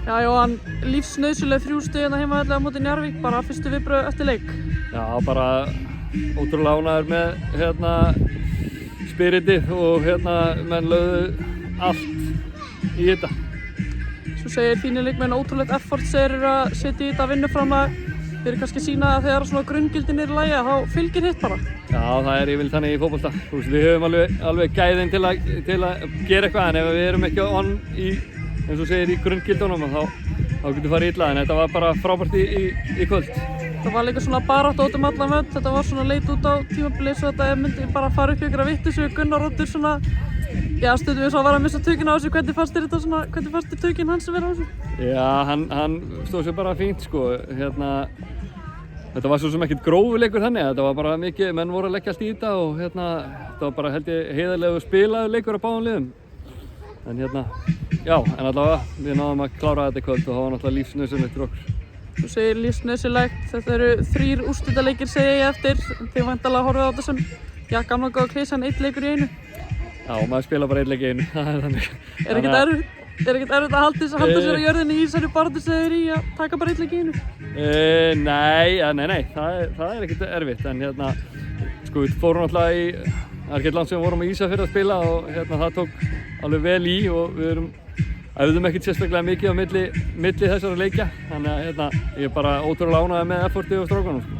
Já, Jóhann, lífsnauðsynleg 3 stig hérna heimavelli á móti Njarðvík, bara fyrstu viðbrögð eftir leik. Já, bara ótrúlega ánægður með spiritið og menn lögðu allt í þetta. Svo segir þínir leikmenn ótrúlegt effort, segir að setja í þetta vinnuframlag. Þeir eru kannski að sýna að þegar svona grunngildin eru í lagi, þá fylgir hitt bara. Já, það yfirleitt þannig í fótbolta. Við höfum alveg gæðin til að gera eitthvað, en ef við erum ekki on í, eins og segir, í grunngildunum, þá getur farið illa, en þetta var bara frábært í kvöld. Það var líka svona barátt út allan völl, þetta var svona leit út á tímabili, svo þetta myndi bara fara upp í einhverja vitleysu. Gunnar Oddur svona, já, stundum eins og að var að missa tökin á þessu. Hvernig fannst þér þetta svona, hvernig fannst þér tökin hans að vera á þessu? Já, hann stóð sér bara fínt, sko. Þetta var svo sem ekkert grófuleikur þannig, þetta var bara mikið, menn voru að leggja allt í þetta og þetta var bara held ég heiðarlegur spilaður leikur á báðum liðum. En já, en allavega við náðum að klára þetta í kvöld og það var náttúrulega lífsnauðsynlegt fyrir okkur. Þú segir lífsnauðsynlegt, þetta eru 3 úrslitaleikir segi ég eftir, þið væntanlega horfið á þetta sem, já, gamla góða klisjan, 1 leikur í einu. Já, maður spila bara 1 leik í einu, það er þannig. Er ekkert erfitt að halda sér á jörðinni í þessari baráttu sem þið eru í að taka bara 1 leik í einu? Nei, það er ekkert erfitt, en sko við fórum náttúrulega það er ekkert langt sem við vorum á Ísafirði að spila og það tók alveg vel í og við æfðum ekkert sérstaklega mikið á milli þessara leikja, þannig að ég er bara ótrúlega ánægður með effortið og strákunum, sko.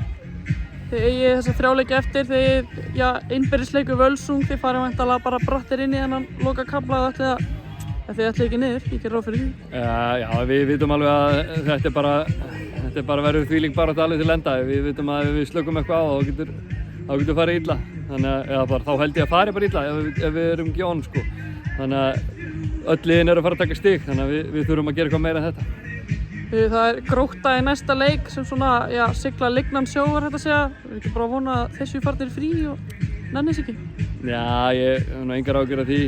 Þið eigið þessa 3 leiki eftir, þið innbyrðisleikur Völsung, þið farið væntanlega bara brattir inn í þennan lokakafla og þið ætlið ekki niður, ég gerir ráð fyrir því. Já, við vitum alveg að þetta er bara verður þvílík barátta alveg til enda. Við vitum að ef við slökum eitthvað á þá getur farið illa. Þannig að þá held ég að fari bara illa ef við erum ekki on, sko. Þannig að öll liðin eru að fara að taka stig, þannig að við þurfum að gera eitthvað meira en þetta. Það er Grótta í næsta leik sem svona, já, sigla lygnan sjó er þetta að segja. Við erum ekki bara að vona að þessu farnir frí og nennis ekki? Já, ég hef engar áhyggjur af því.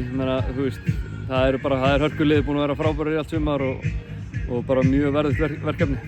Þú veist, það er hörkulið búin að vera frábærir í allt sumar og bara mjög verðugt verkefni.